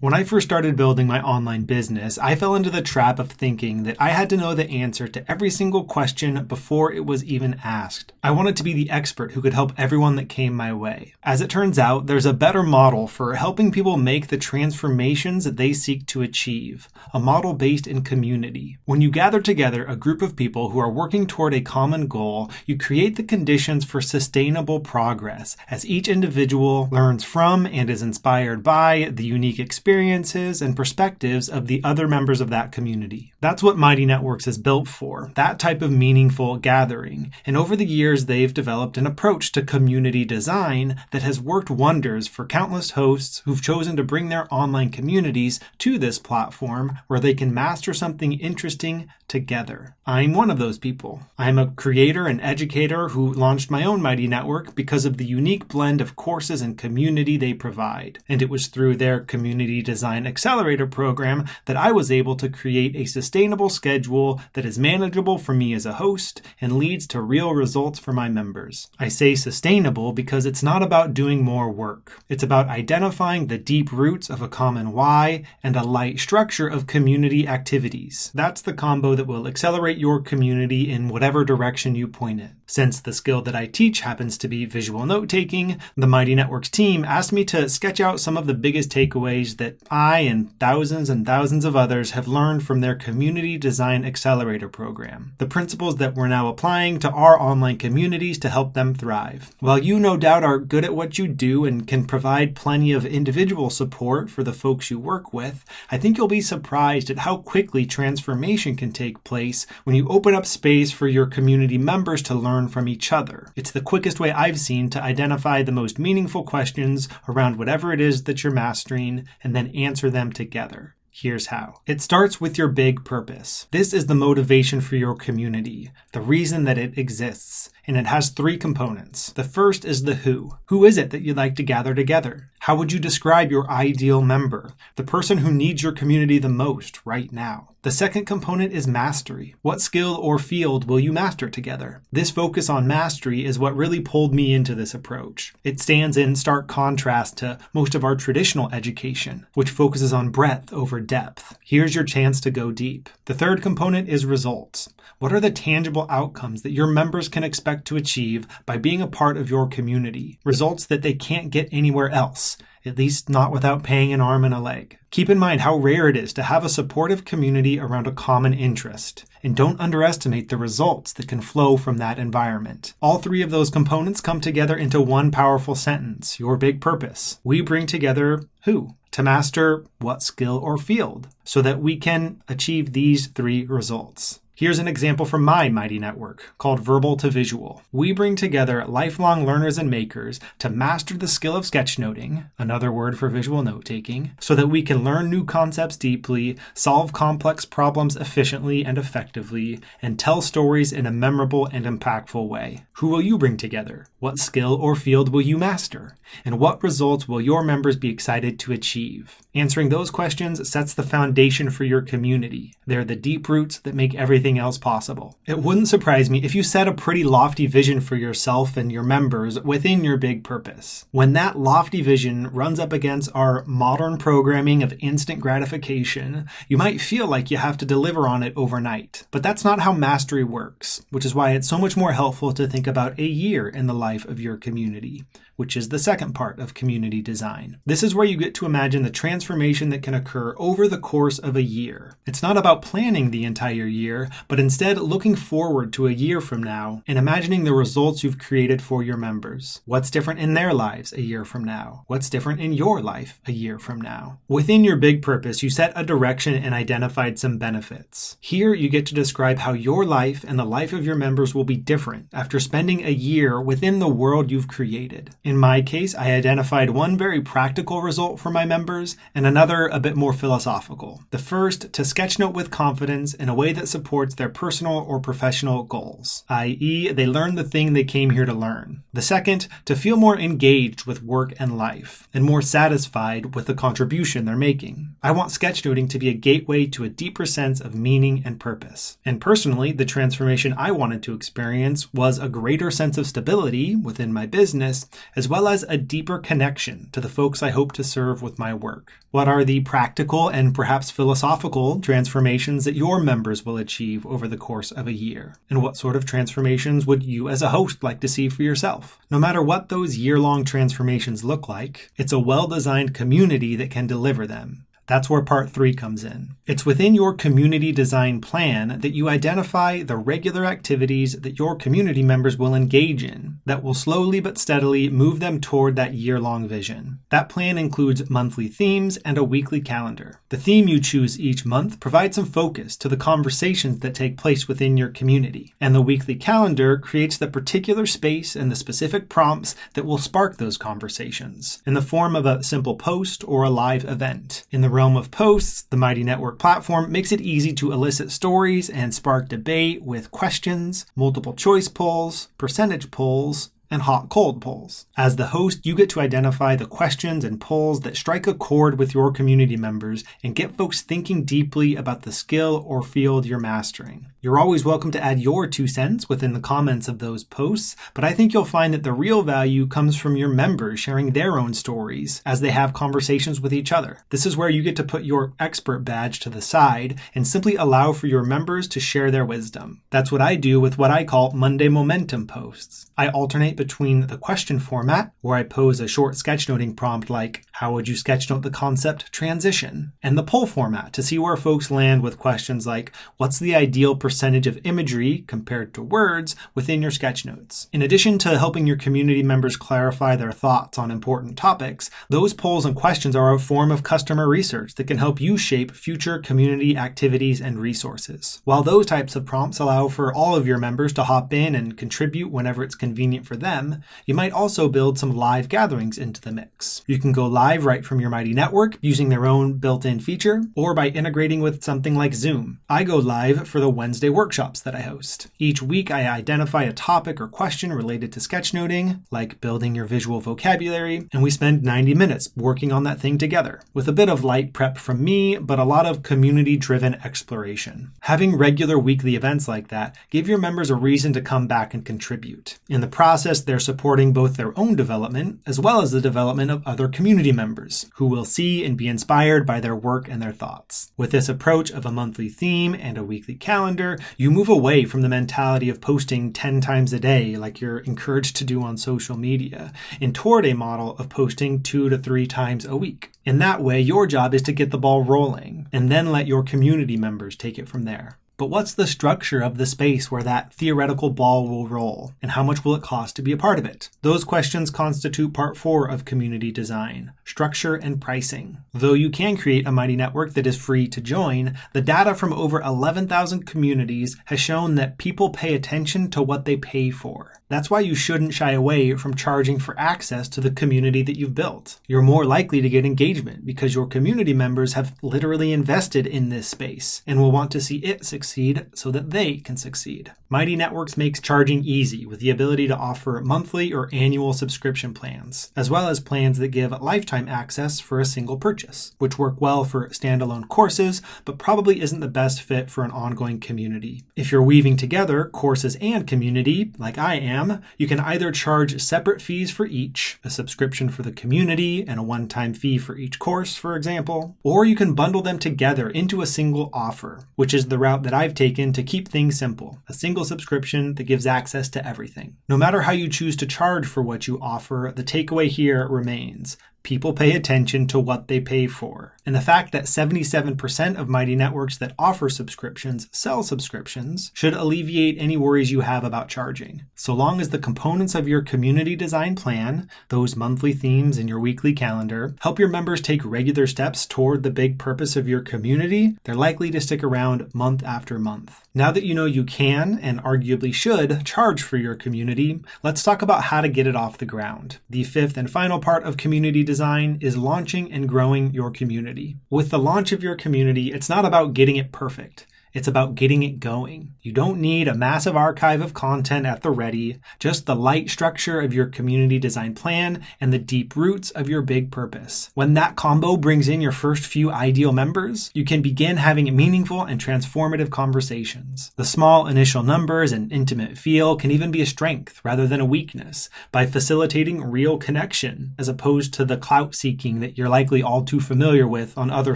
When I first started building my online business, I fell into the trap of thinking that I had to know the answer to every single question before it was even asked. I wanted to be the expert who could help everyone that came my way. As it turns out, there's a better model for helping people make the transformations that they seek to achieve, a model based in community. When you gather together a group of people who are working toward a common goal, you create the conditions for sustainable progress as each individual learns from and is inspired by the unique experiences and perspectives of the other members of that community. That's what Mighty Networks is built for, that type of meaningful gathering. And over the years, they've developed an approach to community design that has worked wonders for countless hosts who've chosen to bring their online communities to this platform where they can master something interesting together. I'm one of those people. I'm a creator and educator who launched my own Mighty Network because of the unique blend of courses and community they provide. And it was through their Community Design Accelerator program that I was able to create a sustainable schedule that is manageable for me as a host and leads to real results for my members. I say sustainable because it's not about doing more work. It's about identifying the deep roots of a common why and a light structure of community activities. That's the combo that will accelerate your community in whatever direction you point it. Since the skill that I teach happens to be visual note-taking, the Mighty Networks team asked me to sketch out some of the biggest takeaways that I and thousands of others have learned from their Community Design Accelerator program. The principles that we're now applying to our online communities to help them thrive. While you no doubt are good at what you do and can provide plenty of individual support for the folks you work with, I think you'll be surprised at how quickly transformation can take place when you open up space for your community members to learn from each other. It's the quickest way I've seen to identify the most meaningful questions around whatever it is that you're mastering and then answer them together. Here's how. It starts with your big purpose. This is the motivation for your community, the reason that it exists, and it has 3 components. The first is the who. Who is it that you'd like to gather together? How would you describe your ideal member, the person who needs your community the most right now? The second component is mastery. What skill or field will you master together? This focus on mastery is what really pulled me into this approach. It stands in stark contrast to most of our traditional education, which focuses on breadth over depth. Here's your chance to go deep. The third component is results. What are the tangible outcomes that your members can expect to achieve by being a part of your community? Results that they can't get anywhere else, at least not without paying an arm and a leg. Keep in mind how rare it is to have a supportive community around a common interest, and don't underestimate the results that can flow from that environment. All 3 of those components come together into one powerful sentence, your big purpose. We bring together who? To master what skill or field, so that we can achieve these 3 results. Here's an example from my Mighty Network called Verbal to Visual. We bring together lifelong learners and makers to master the skill of sketchnoting, another word for visual note-taking, so that we can learn new concepts deeply, solve complex problems efficiently and effectively, and tell stories in a memorable and impactful way. Who will you bring together? What skill or field will you master? And what results will your members be excited to achieve? Answering those questions sets the foundation for your community. They're the deep roots that make everything else possible. It wouldn't surprise me if you set a pretty lofty vision for yourself and your members within your big purpose. When that lofty vision runs up against our modern programming of instant gratification, you might feel like you have to deliver on it overnight. But that's not how mastery works, which is why it's so much more helpful to think about a year in the life of your community, which is the second part of community design. This is where you get to imagine the transformation that can occur over the course of a year. It's not about planning the entire year, but instead looking forward to a year from now and imagining the results you've created for your members. What's different in their lives a year from now? What's different in your life a year from now? Within your big purpose, you set a direction and identified some benefits. Here, you get to describe how your life and the life of your members will be different after spending a year within the world you've created. In my case, I identified one very practical result for my members and another a bit more philosophical. The first, to sketchnote with confidence in a way that supports their personal or professional goals, i.e., they learn the thing they came here to learn. The second, to feel more engaged with work and life and more satisfied with the contribution they're making. I want sketchnoting to be a gateway to a deeper sense of meaning and purpose. And personally, the transformation I wanted to experience was a greater sense of stability within my business, as well as a deeper connection to the folks I hope to serve with my work. What are the practical and perhaps philosophical transformations that your members will achieve over the course of a year? And what sort of transformations would you as a host like to see for yourself? No matter what those year-long transformations look like, it's a well-designed community that can deliver them. That's where part 3 comes in. It's within your community design plan that you identify the regular activities that your community members will engage in that will slowly but steadily move them toward that year-long vision. That plan includes monthly themes and a weekly calendar. The theme you choose each month provides some focus to the conversations that take place within your community, and the weekly calendar creates the particular space and the specific prompts that will spark those conversations in the form of a simple post or a live event. In the realm of posts, the Mighty Network platform makes it easy to elicit stories and spark debate with questions, multiple choice polls, percentage polls, and hot-cold polls. As the host, you get to identify the questions and polls that strike a chord with your community members and get folks thinking deeply about the skill or field you're mastering. You're always welcome to add your 2 cents within the comments of those posts, but I think you'll find that the real value comes from your members sharing their own stories as they have conversations with each other. This is where you get to put your expert badge to the side and simply allow for your members to share their wisdom. That's what I do with what I call Monday Momentum posts. I alternate between the question format, where I pose a short sketchnoting prompt like, how would you sketchnote the concept transition? And the poll format to see where folks land with questions like, what's the ideal percentage of imagery compared to words within your sketchnotes? In addition to helping your community members clarify their thoughts on important topics, those polls and questions are a form of customer research that can help you shape future community activities and resources. While those types of prompts allow for all of your members to hop in and contribute whenever it's convenient for them, you might also build some live gatherings into the mix. You can go live right from your Mighty Network using their own built-in feature, or by integrating with something like Zoom. I go live for the Wednesday workshops that I host. Each week I identify a topic or question related to sketchnoting, like building your visual vocabulary, and we spend 90 minutes working on that thing together, with a bit of light prep from me, but a lot of community-driven exploration. Having regular weekly events like that give your members a reason to come back and contribute. In the process, they're supporting both their own development as well as the development of other community members who will see and be inspired by their work and their thoughts. With this approach of a monthly theme and a weekly calendar, you move away from the mentality of posting 10 times a day like you're encouraged to do on social media and toward a model of posting 2 to 3 times a week. In that way, your job is to get the ball rolling and then let your community members take it from there. But what's the structure of the space where that theoretical ball will roll, and how much will it cost to be a part of it? Those questions constitute part 4 of community design, structure and pricing. Though you can create a Mighty Network that is free to join, the data from over 11,000 communities has shown that people pay attention to what they pay for. That's why you shouldn't shy away from charging for access to the community that you've built. You're more likely to get engagement because your community members have literally invested in this space and will want to see it succeed so that they can succeed. Mighty Networks makes charging easy with the ability to offer monthly or annual subscription plans, as well as plans that give lifetime access for a single purchase, which work well for standalone courses, but probably isn't the best fit for an ongoing community. If you're weaving together courses and community, like I am, you can either charge separate fees for each, a subscription for the community and a one-time fee for each course, for example, or you can bundle them together into a single offer, which is the route that I've taken to keep things simple, a single subscription that gives access to everything. No matter how you choose to charge for what you offer, the takeaway here remains. People pay attention to what they pay for. And the fact that 77% of Mighty Networks that offer subscriptions sell subscriptions should alleviate any worries you have about charging. So long as the components of your community design plan, those monthly themes in your weekly calendar, help your members take regular steps toward the big purpose of your community, they're likely to stick around month after month. Now that you know you can, and arguably should, charge for your community, let's talk about how to get it off the ground. The 5th and final part of community design is launching and growing your community. With the launch of your community, it's not about getting it perfect. It's about getting it going. You don't need a massive archive of content at the ready, just the light structure of your community design plan and the deep roots of your big purpose. When that combo brings in your first few ideal members, you can begin having meaningful and transformative conversations. The small initial numbers and intimate feel can even be a strength rather than a weakness by facilitating real connection as opposed to the clout seeking that you're likely all too familiar with on other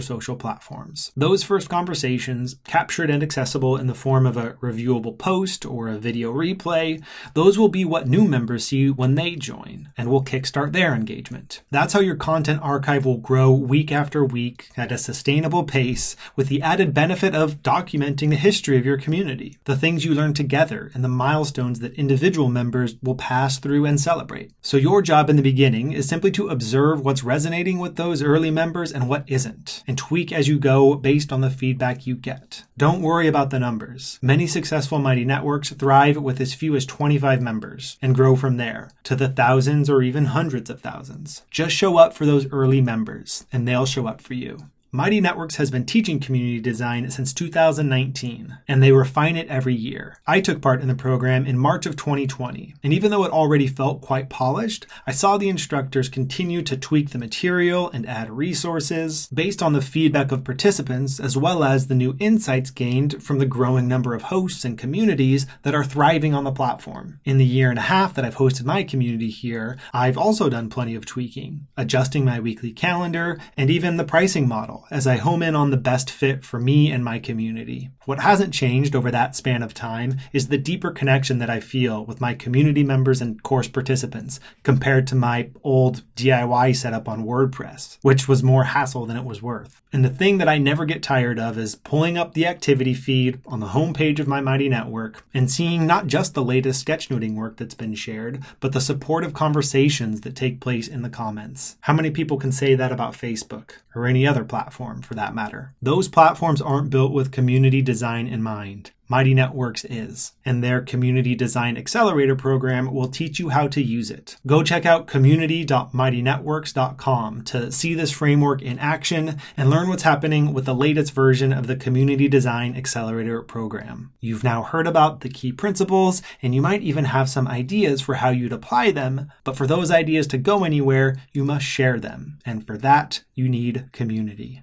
social platforms. Those first conversations, captured and accessible in the form of a reviewable post or a video replay, those will be what new members see when they join and will kickstart their engagement. That's how your content archive will grow week after week at a sustainable pace, with the added benefit of documenting the history of your community, the things you learn together, and the milestones that individual members will pass through and celebrate. So your job in the beginning is simply to observe what's resonating with those early members and what isn't, and tweak as you go based on the feedback you get. Don't worry about the numbers. Many successful Mighty Networks thrive with as few as 25 members and grow from there to the thousands or even hundreds of thousands. Just show up for those early members, and they'll show up for you. Mighty Networks has been teaching community design since 2019, and they refine it every year. I took part in the program in March of 2020, and even though it already felt quite polished, I saw the instructors continue to tweak the material and add resources based on the feedback of participants, as well as the new insights gained from the growing number of hosts and communities that are thriving on the platform. In the year and a half that I've hosted my community here, I've also done plenty of tweaking, adjusting my weekly calendar, and even the pricing model, as I home in on the best fit for me and my community. What hasn't changed over that span of time is the deeper connection that I feel with my community members and course participants compared to my old DIY setup on WordPress, which was more hassle than it was worth. And the thing that I never get tired of is pulling up the activity feed on the homepage of my Mighty Network and seeing not just the latest sketchnoting work that's been shared, but the supportive conversations that take place in the comments. How many people can say that about Facebook or any other platform for that matter? Those platforms aren't built with community design in mind. Mighty Networks is, and their Community Design Accelerator program will teach you how to use it. Go check out community.mightynetworks.com to see this framework in action and learn what's happening with the latest version of the Community Design Accelerator program. You've now heard about the key principles, and you might even have some ideas for how you'd apply them, but for those ideas to go anywhere, you must share them, and for that, you need community.